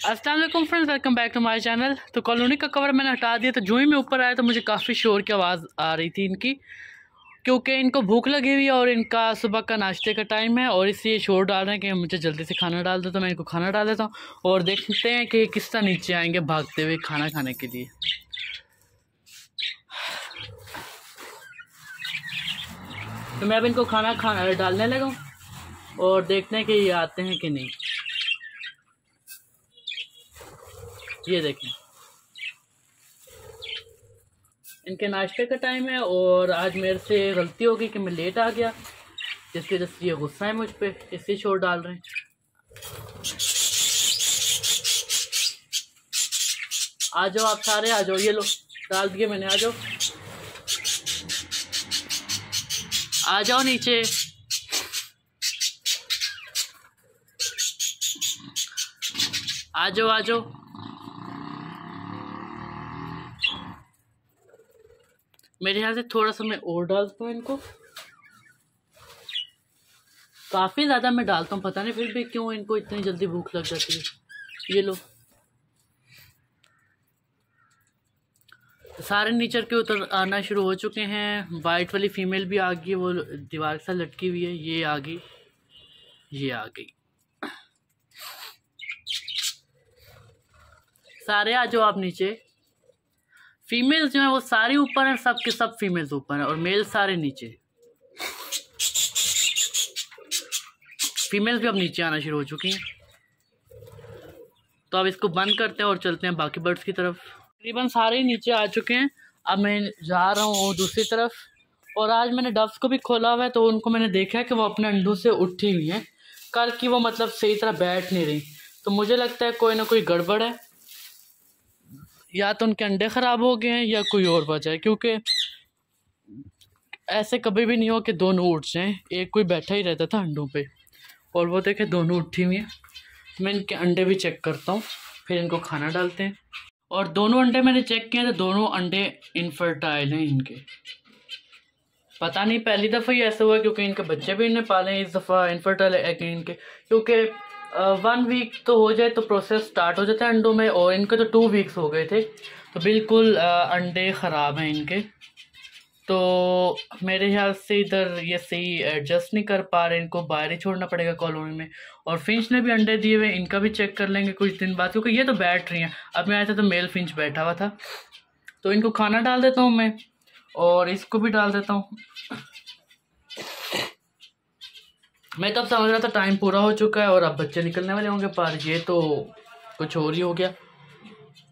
अस्सलाम वालेकुम friends, welcome back to my channel. तो कॉलोनी का कवर मैंने हटा दिया। तो जो ही मैं ऊपर आया तो मुझे काफ़ी शोर की आवाज़ आ रही थी इनकी, क्योंकि इनको भूख लगी हुई है और इनका सुबह का नाश्ते का टाइम है और इसलिए शोर डाल रहे हैं कि मुझे जल्दी से खाना डाल दो। तो मैं इनको खाना डाल देता हूँ और देखते हैं कि किस तरह नीचे आएंगे भागते हुए खाना खाने के लिए। तो मैं अब इनको खाना डालने लगा और देखते हैं कि ये आते हैं कि नहीं। ये देखें, इनके नाश्ते का टाइम है और आज मेरे से गलती हो गई कि मैं लेट आ गया, जिसकी वजह से ये गुस्सा है मुझ पे, इसलिए शोर डाल रहे हैं। आ जाओ आप सारे, आ जाओ। ये लो डाल दिए मैंने, आ जाओ आ जाओ नीचे। आ जाओ आ जाओ। मेरे ख्याल से थोड़ा सा मैं और डालता हूँ इनको। काफ़ी ज़्यादा मैं डालता हूँ, पता नहीं फिर भी क्यों इनको इतनी जल्दी भूख लग जाती है। ये लो, सारे नीचे के उतर आना शुरू हो चुके हैं। वाइट वाली फीमेल भी आ गई है, वो दीवार से लटकी हुई है। ये आ गई, ये आ गई। सारे आ जाओ आप नीचे। फीमेल्स जो है वो सारी ऊपर हैं, सब के सब फीमेल्स ऊपर हैं और मेल सारे नीचे। फीमेल्स भी अब नीचे आना शुरू हो चुकी हैं। तो अब इसको बंद करते हैं और चलते हैं बाकी बर्ड्स की तरफ। तकरीबन सारे ही नीचे आ चुके हैं। अब मैं जा रहा हूँ दूसरी तरफ। और आज मैंने डव्स को भी खोला हुआ है, तो उनको मैंने देखा है कि वो अपने अंडों से उठी हुई हैं। कल की वो मतलब सही तरह बैठ नहीं रही, तो मुझे लगता है कोई ना कोई गड़बड़ है। या तो उनके अंडे ख़राब हो गए हैं या कोई और वजह है, क्योंकि ऐसे कभी भी नहीं हो कि दोनों उठ जाएं। एक कोई बैठा ही रहता था अंडों पे और वो देखे दोनों उठी हुई हैं। मैं इनके अंडे भी चेक करता हूँ, फिर इनको खाना डालते हैं। और दोनों अंडे मैंने चेक किए तो दोनों अंडे इनफर्टाइल हैं इनके। पता नहीं पहली दफ़ा ही ऐसा हुआ, क्योंकि इनके बच्चे भी इन्हें पाले हैं। इस दफ़ा इनफर्टाइल है इनके, क्योंकि 1 वीक तो हो जाए तो प्रोसेस स्टार्ट हो जाता है अंडों में, और इनके तो 2 वीक्स हो गए थे। तो बिल्कुल अंडे ख़राब हैं इनके। तो मेरे ख्याल से इधर ये सही एडजस्ट नहीं कर पा रहे, इनको बाहर ही छोड़ना पड़ेगा कॉलोनी में। और फिंच ने भी अंडे दिए हुए, इनका भी चेक कर लेंगे कुछ दिन बाद, क्योंकि ये तो बैठ रही हैं। अब मैं आया था तो मेल फिंच बैठा हुआ था। तो इनको खाना डाल देता हूँ मैं, और इसको भी डाल देता हूँ। मैं तब समझ रहा था टाइम पूरा हो चुका है और अब बच्चे निकलने वाले होंगे, पर ये तो कुछ और ही हो गया।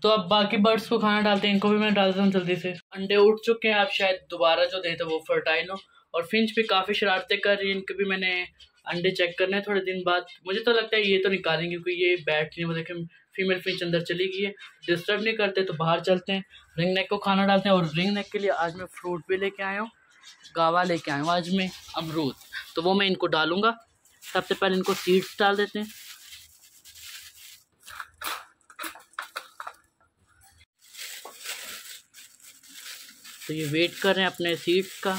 तो अब बाकी बर्ड्स को खाना डालते हैं, इनको भी मैं डालता हूँ जल्दी से। अंडे उठ चुके हैं, अब शायद दोबारा जो देते वो फर्टाइल हो। और फिंच भी काफ़ी शरारतें कर रही है, इनके भी मैंने अंडे चेक करने हैं थोड़े दिन बाद। मुझे तो लगता है ये तो निकालेंगे, क्योंकि ये बैठ नहीं, वो देखें फीमेल फिंच अंदर चली गई है। डिस्टर्ब नहीं करते तो बाहर चलते हैं। रिंग नेक को खाना डालते हैं। और रिंग नेक के लिए आज मैं फ्रूट भी लेके आया हूँ, गावा लेके आया हूँ आज मैं, अमरूद। तो वो मैं इनको डालूँगा। सबसे पहले इनको सीड्स डाल देते हैं। तो ये वेट कर रहे हैं अपने सीड्स का।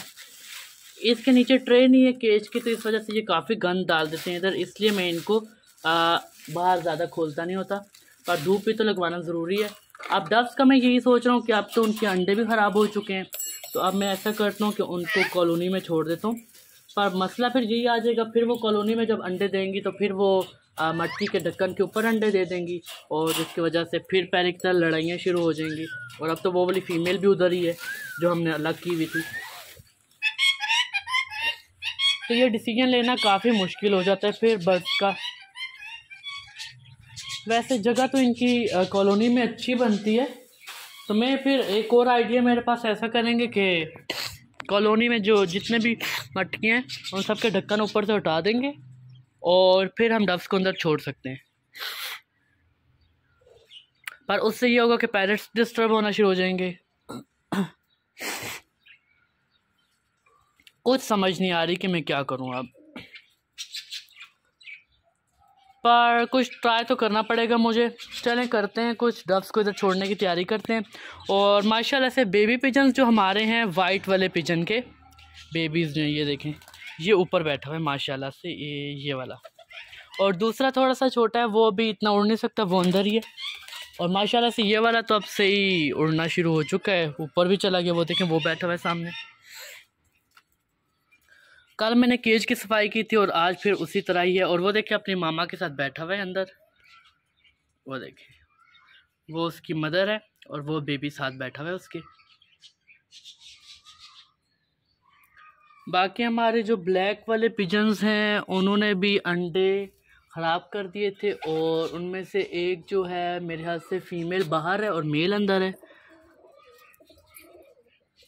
इसके नीचे ट्रे नहीं है केज की, तो इस वजह से ये काफ़ी गंद डाल देते हैं इधर, इसलिए मैं इनको बाहर ज़्यादा खोलता नहीं होता। पर धूप भी तो लगवाना ज़रूरी है। अब डव्स का मैं यही सोच रहा हूँ कि अब तो उनके अंडे भी ख़राब हो चुके हैं, तो अब मैं ऐसा करता हूँ कि उनको कॉलोनी में छोड़ देता हूँ। पर मसला फिर यही आ जाएगा, फिर वो कॉलोनी में जब अंडे देंगी तो फिर वो मट्टी के ढक्कन के ऊपर अंडे दे देंगी, और जिसकी वजह से फिर पहले की तरह लड़ाइयाँ शुरू हो जाएंगी। और अब तो वो वाली फ़ीमेल भी उधर ही है जो हमने अलग की हुई थी। तो ये डिसीजन लेना काफ़ी मुश्किल हो जाता है फिर बर्ड्स का। वैसे जगह तो इनकी कॉलोनी में अच्छी बनती है, तो मैं फिर एक और आइडिया मेरे पास ऐसा करेंगे कि कॉलोनी में जो जितने भी मटकियाँ हैं उन सब के ढक्कन ऊपर से उठा देंगे और फिर हम डव्स को अंदर छोड़ सकते हैं। पर उससे ये होगा कि पैरट्स डिस्टर्ब होना शुरू हो जाएंगे। कुछ समझ नहीं आ रही कि मैं क्या करूं अब, पर कुछ ट्राई तो करना पड़ेगा मुझे। चलें करते हैं, कुछ डव्स को इधर छोड़ने की तैयारी करते हैं। और माशाल्लाह से बेबी पिजन जो हमारे हैं, वाइट वाले पिजन के बेबीज़ जो हैं, ये देखें ये ऊपर बैठा हुआ है माशाल्लाह से, ये वाला। और दूसरा थोड़ा सा छोटा है, वो अभी इतना उड़ नहीं सकता, वो अंदर ही है। और माशाल्लाह से ये वाला तो अब से ही उड़ना शुरू हो चुका है, ऊपर भी चला गया। वो देखें वो बैठा हुआ है सामने। कल मैंने केज की सफाई की थी और आज फिर उसी तरह ही है। और वो देखें अपनी मामा के साथ बैठा हुआ है अंदर, वो देखें वो उसकी मदर है और वो बेबी साथ बैठा हुआ है उसके। बाकी हमारे जो ब्लैक वाले पिजन्स हैं उन्होंने भी अंडे ख़राब कर दिए थे, और उनमें से एक जो है मेरे ख्याल से फ़ीमेल बाहर है और मेल अंदर है।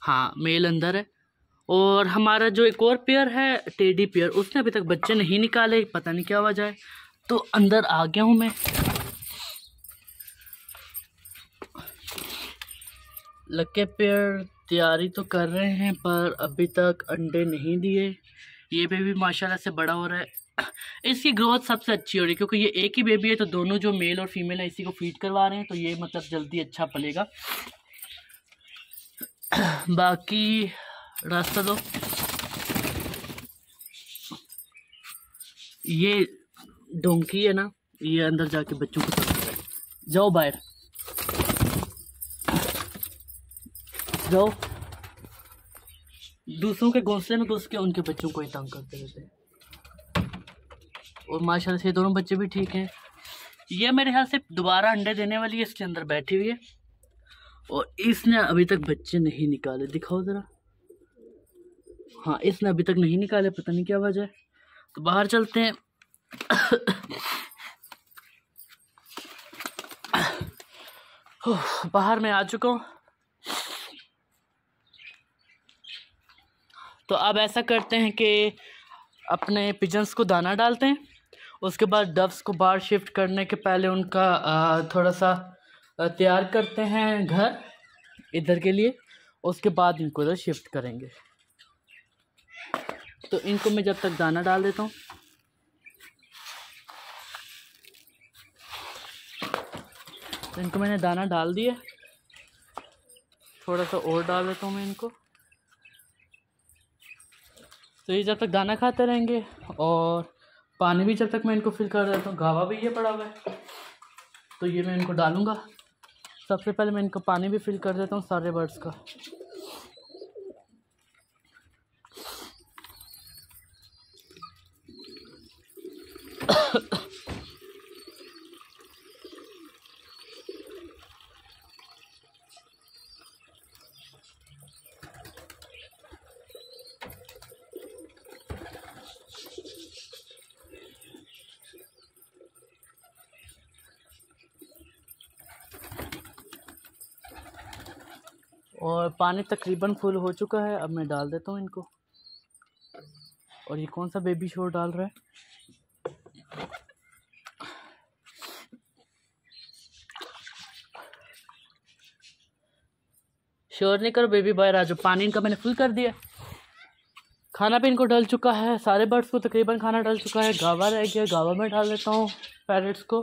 हाँ, मेल अंदर है। और हमारा जो एक और पेयर है टेडी पेयर, उसने अभी तक बच्चे नहीं निकाले, पता नहीं क्या वजह है। तो अंदर आ गया हूँ मैं। लक्के पेयर तैयारी तो कर रहे हैं पर अभी तक अंडे नहीं दिए। ये बेबी माशाल्लाह से बड़ा हो रहा है। इसकी ग्रोथ सबसे अच्छी हो रही है क्योंकि ये एक ही बेबी है, तो दोनों जो मेल और फीमेल है इसी को फीड करवा रहे हैं, तो ये मतलब जल्दी अच्छा पलेगा। बाकी रास्ता दो। ये डोंकी है ना, ये अंदर जाके बच्चों को पकड़, जाओ बाहर जाओ। दूसरों के घोंसले में घुस के उनके बच्चों को ही तंग करते रहते हैं। और माशाल्लाह से दोनों बच्चे भी ठीक हैं। ये मेरे ख्याल से दोबारा अंडे देने वाली है, इसके अंदर बैठी हुई है। और इसने अभी तक बच्चे नहीं निकाले, दिखाओ ज़रा। हाँ, इसने अभी तक नहीं निकाले, पता नहीं क्या वजह है। तो बाहर चलते हैं। बाहर मैं आ चुका हूँ। तो अब ऐसा करते हैं कि अपने पिजन्स को दाना डालते हैं, उसके बाद डव्स को बाहर शिफ्ट करने के पहले उनका थोड़ा सा तैयार करते हैं घर इधर के लिए, उसके बाद इनको इधर शिफ्ट करेंगे। तो इनको मैं जब तक दाना डाल देता हूँ। तो इनको मैंने दाना डाल दिया, थोड़ा सा और डाल देता हूँ मैं इनको। तो ये जब तक दाना खाते रहेंगे और पानी भी जब तक मैं इनको फिल कर देता हूँ। गावा भी ये पड़ा हुआ है, तो ये मैं इनको डालूँगा। सबसे पहले मैं इनको पानी भी फिल कर देता हूँ सारे बर्ड्स का। और पानी तकरीबन फुल हो चुका है, अब मैं डाल देता हूँ इनको। और ये कौन सा बेबी शोर डाल रहा है? शोर नहीं करो बेबी, बाहर आ जाओ। पानी इनका मैंने फुल कर दिया। खाना भी इनको डल चुका है, सारे बर्ड्स को तकरीबन खाना डल चुका है। गावा रह गया, गावा में डाल देता हूँ पैरेट्स को।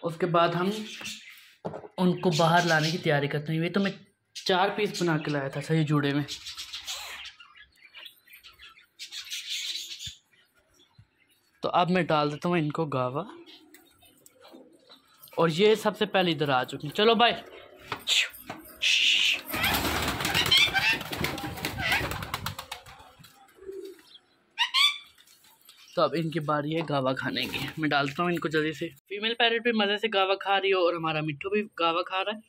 उसके बाद हम उनको बाहर लाने की तैयारी करते हैं। ये तो मैं 4 पीस बना के लाया था सही जूड़े में। तो अब मैं डाल देता हूँ इनको गावा। और ये सबसे पहले इधर आ चुके हैं। चलो बाय। तो अब इनकी बारी है गावा खाने की। मैं डालता हूँ इनको जल्दी से। फीमेल पैरेट भी मज़े से गावा खा रही हो और हमारा मिट्टू भी गावा खा रहा है।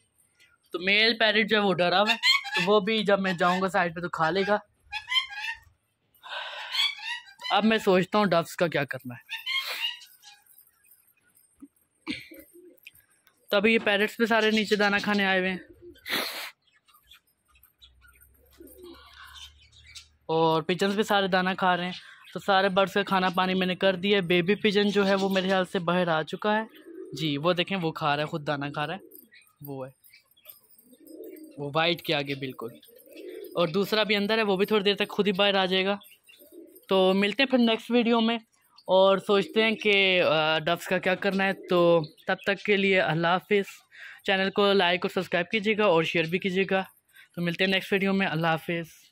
तो मेल पैरेट जो है वो डरा हुआ है, तो वो भी जब मैं जाऊँगा साइड पे तो खा लेगा। अब मैं सोचता हूँ डव्स का क्या करना है। तो अभी ये पैरेट्स भी सारे नीचे दाना खाने आए हुए हैं और पिजन्स भी सारे दाना खा रहे हैं। तो सारे बर्ड्स का खाना पानी मैंने कर दिया। बेबी पिजन जो है वो मेरे ख्याल से बाहर आ चुका है जी। वो देखें, वो खा रहा है, खुद दाना खा रहा है। वो है, वो वाइट के आगे बिल्कुल। और दूसरा भी अंदर है, वो भी थोड़ी देर तक खुद ही बाहर आ जाएगा। तो मिलते हैं फिर नेक्स्ट वीडियो में और सोचते हैं कि डव्स का क्या करना है। तो तब तक के लिए अल्लाह हाफिज़। चैनल को लाइक और सब्सक्राइब कीजिएगा और शेयर भी कीजिएगा। तो मिलते हैं नेक्स्ट वीडियो में। अल्लाह हाफिज़।